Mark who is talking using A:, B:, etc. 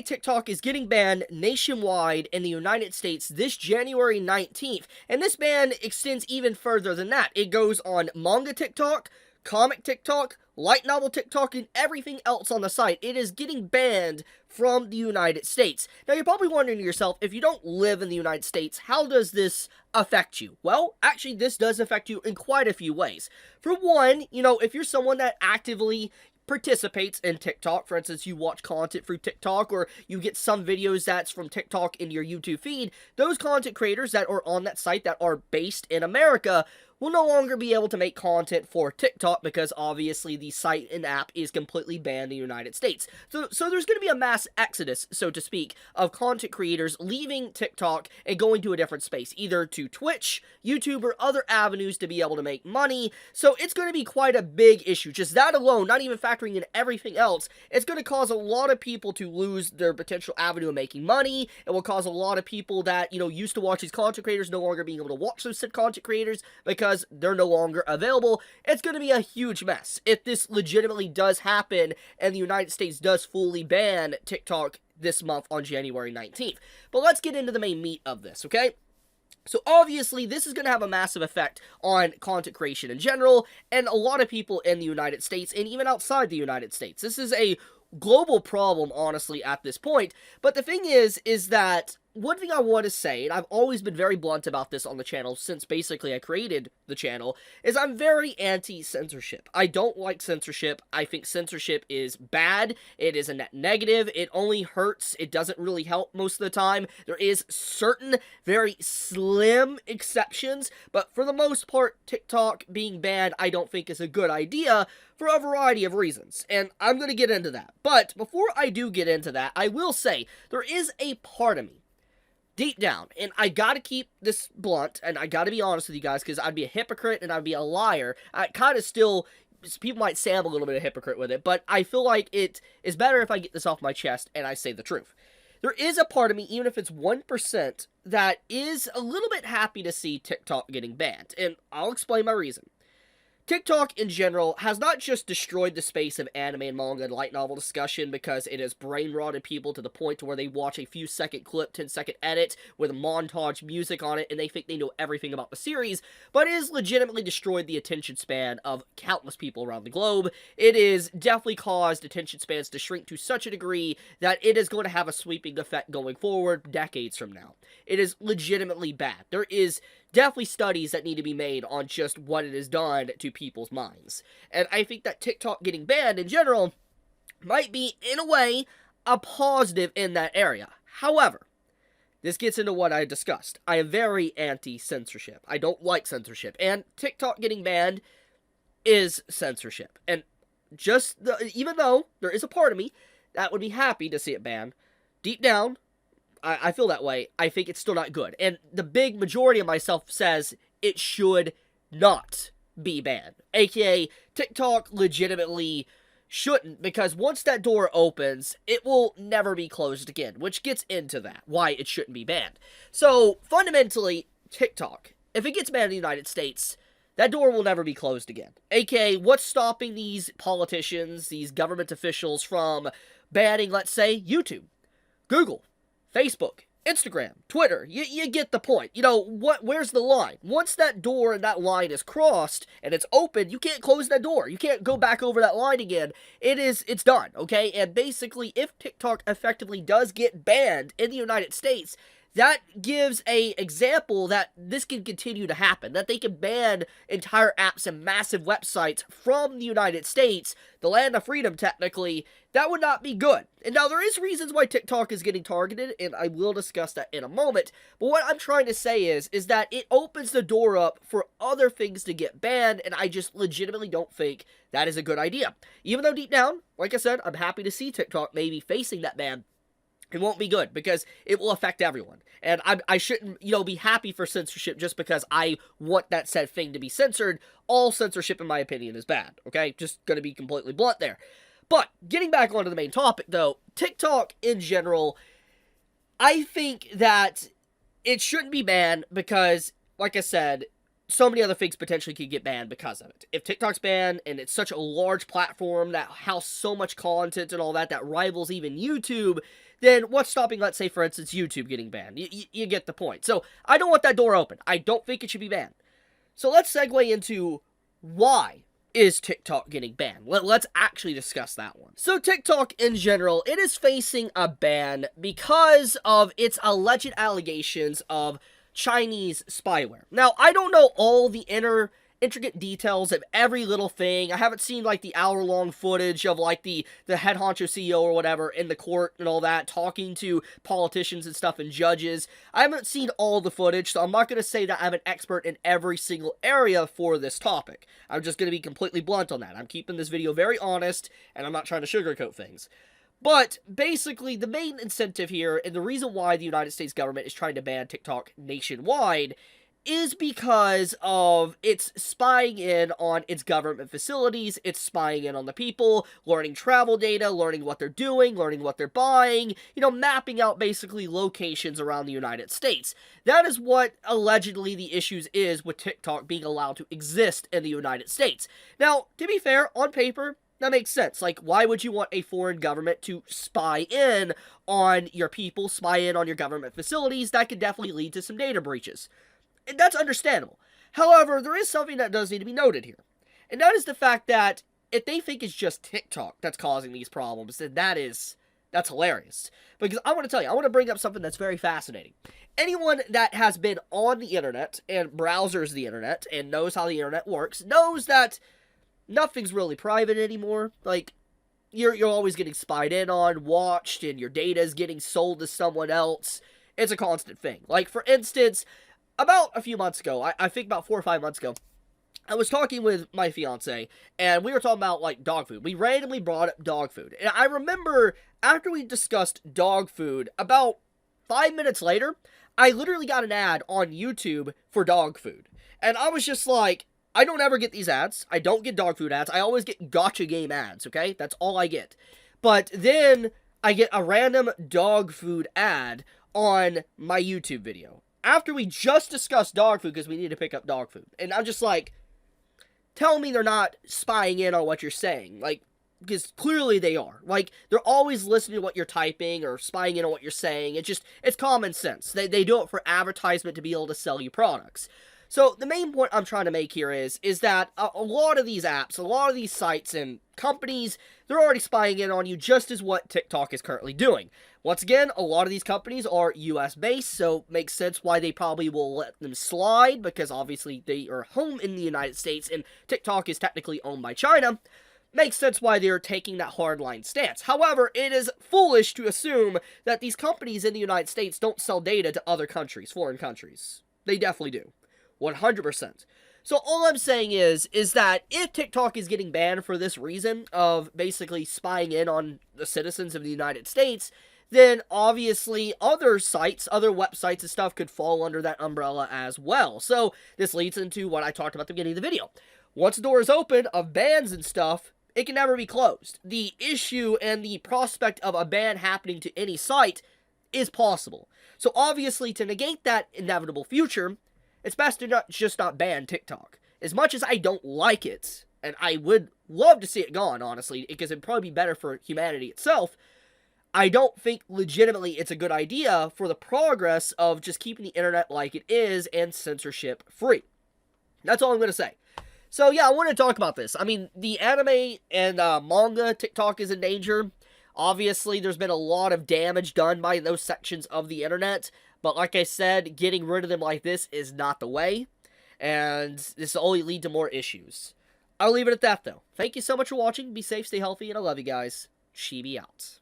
A: say TikTok is getting banned nationwide in the United States this January 19th, and this ban extends even further than that. It goes on manga TikTok, comic TikTok, light novel TikTok, and everything else on the site. It is getting banned from the United States. Now, you're probably wondering to yourself, if you don't live in the United States, how does this affect you? Well, actually, this does affect you in quite a few ways. For one, if you're someone that actively participates in TikTok, for instance, you watch content through TikTok, or you get some videos that's from TikTok in your YouTube feed, those content creators that are on that site that are based in America will no longer be able to make content for TikTok because obviously the site and app is completely banned in the United States. So there's going to be a mass exodus, so to speak, of content creators leaving TikTok and going to a different space, either to Twitch, YouTube, or other avenues to be able to make money. So it's going to be quite a big issue. Just that alone, not even factoring in everything else, it's going to cause a lot of people to lose their potential avenue of making money. It will cause a lot of people that, used to watch these content creators no longer being able to watch those said content creators because they're no longer available. It's going to be a huge mess if this legitimately does happen and the United States does fully ban TikTok this month on January 19th. But let's get into the main meat of this, okay? So obviously, this is going to have a massive effect on content creation in general, and a lot of people in the United States, and even outside the United States. This is a global problem, honestly, at this point. But the thing is that one thing I want to say, and I've always been very blunt about this on the channel since basically I created the channel, is I'm very anti-censorship. I don't like censorship. I think censorship is bad. It is a net negative. It only hurts. It doesn't really help most of the time. There is certain very slim exceptions, but for the most part, TikTok being banned I don't think is a good idea for a variety of reasons, and I'm going to get into that. But before I do get into that, I will say there is a part of me deep down, and I gotta keep this blunt, and I gotta be honest with you guys, because I'd be a hypocrite and I'd be a liar. I kind of still, people might say I'm a little bit of a hypocrite with it, but I feel like it is better if I get this off my chest and I say the truth. There is a part of me, even if it's 1%, that is a little bit happy to see TikTok getting banned, and I'll explain my reason. TikTok, in general, has not just destroyed the space of anime and manga and light novel discussion because it has brain-rotted people to the point to where they watch a few second clip, 10-second edit with montage music on it, and they think they know everything about the series, but it has legitimately destroyed the attention span of countless people around the globe. It has definitely caused attention spans to shrink to such a degree that it is going to have a sweeping effect going forward decades from now. It is legitimately bad. There is definitely studies that need to be made on just what it has done to people's minds. And I think that TikTok getting banned in general might be, in a way, a positive in that area. However, this gets into what I discussed. I am very anti-censorship. I don't like censorship. And TikTok getting banned is censorship. And even though there is a part of me that would be happy to see it banned, deep down, I feel that way. I think it's still not good. And the big majority of myself says it should not be banned. AKA, TikTok legitimately shouldn't, because once that door opens, it will never be closed again, which gets into that, why it shouldn't be banned. So, fundamentally, TikTok, if it gets banned in the United States, that door will never be closed again. AKA, what's stopping these politicians, these government officials from banning, let's say, YouTube, Google, Facebook, Instagram, Twitter? You get the point. Where's the line? Once that door and that line is crossed and it's open, you can't close that door. You can't go back over that line again. It's done, okay? And basically, if TikTok effectively does get banned in the United States, that gives a example that this can continue to happen, that they can ban entire apps and massive websites from the United States, the land of freedom technically. That would not be good. And now there is reasons why TikTok is getting targeted, and I will discuss that in a moment, but what I'm trying to say is that it opens the door up for other things to get banned, and I just legitimately don't think that is a good idea. Even though deep down, like I said, I'm happy to see TikTok maybe facing that ban, it won't be good, because it will affect everyone. And I shouldn't, be happy for censorship just because I want that said thing to be censored. All censorship, in my opinion, is bad, okay? Just gonna be completely blunt there. But, getting back onto the main topic, though, TikTok, in general, I think that it shouldn't be banned because, like I said, so many other things potentially could get banned because of it. If TikTok's banned, and it's such a large platform that houses so much content and all that, that rivals even YouTube, then what's stopping, let's say, for instance, YouTube getting banned? You get the point. So, I don't want that door open. I don't think it should be banned. So, let's segue into why is TikTok getting banned? Let's actually discuss that one. So TikTok in general, it is facing a ban because of its alleged allegations of Chinese spyware. Now, I don't know all the intricate details of every little thing. I haven't seen, like, the hour-long footage of, like, the head honcho CEO or whatever in the court and all that, talking to politicians and stuff and judges. I haven't seen all the footage, so I'm not going to say that I'm an expert in every single area for this topic. I'm just going to be completely blunt on that. I'm keeping this video very honest, and I'm not trying to sugarcoat things. But, basically, the main incentive here, and the reason why the United States government is trying to ban TikTok nationwide, is because of its spying in on its government facilities, it's spying in on the people, learning travel data, learning what they're doing, learning what they're buying, mapping out basically locations around the United States. That is what allegedly the issues is with TikTok being allowed to exist in the United States. Now, to be fair, on paper, that makes sense. Like, why would you want a foreign government to spy in on your people, spy in on your government facilities? That could definitely lead to some data breaches. And that's understandable. However, there is something that does need to be noted here. And that is the fact that if they think it's just TikTok that's causing these problems, then that's hilarious. Because I want to bring up something that's very fascinating. Anyone that has been on the internet and browsers the internet and knows how the internet works, knows that nothing's really private anymore. Like, you're always getting spied in on, watched, and your data is getting sold to someone else. It's a constant thing. Like, for instance, about a few months ago, I think about 4 or 5 months ago, I was talking with my fiance, and we were talking about, like, dog food. We randomly brought up dog food. And I remember, after we discussed dog food, about 5 minutes later, I literally got an ad on YouTube for dog food. And I was just like, I don't ever get these ads. I don't get dog food ads. I always get gacha game ads, okay? That's all I get. But then I get a random dog food ad on my YouTube video. After we just discussed dog food, because we need to pick up dog food. And I'm just like, tell me they're not spying in on what you're saying. Like, because clearly they are. Like, they're always listening to what you're typing or spying in on what you're saying. It's common sense. They do it for advertisement to be able to sell you products. So, the main point I'm trying to make here is that a lot of these apps, a lot of these sites and companies, they're already spying in on you just as what TikTok is currently doing. Once again, a lot of these companies are US-based, so makes sense why they probably will let them slide, because obviously they are home in the United States, and TikTok is technically owned by China. Makes sense why they're taking that hardline stance. However, it is foolish to assume that these companies in the United States don't sell data to other countries, foreign countries. They definitely do. 100%. So all I'm saying is that if TikTok is getting banned for this reason of basically spying in on the citizens of the United States, then obviously other sites, other websites and stuff could fall under that umbrella as well. So this leads into what I talked about at the beginning of the video. Once the door is open of bans and stuff, it can never be closed. The issue and the prospect of a ban happening to any site is possible. So obviously, to negate that inevitable future, it's best to not ban TikTok. As much as I don't like it, and I would love to see it gone, honestly, because it'd probably be better for humanity itself, I don't think legitimately it's a good idea for the progress of just keeping the internet like it is and censorship free. That's all I'm going to say. So yeah, I want to talk about this. I mean, the anime and manga TikTok is in danger. Obviously, there's been a lot of damage done by those sections of the internet. But like I said, getting rid of them like this is not the way. And this will only lead to more issues. I'll leave it at that, though. Thank you so much for watching. Be safe, stay healthy, and I love you guys. Chibi out.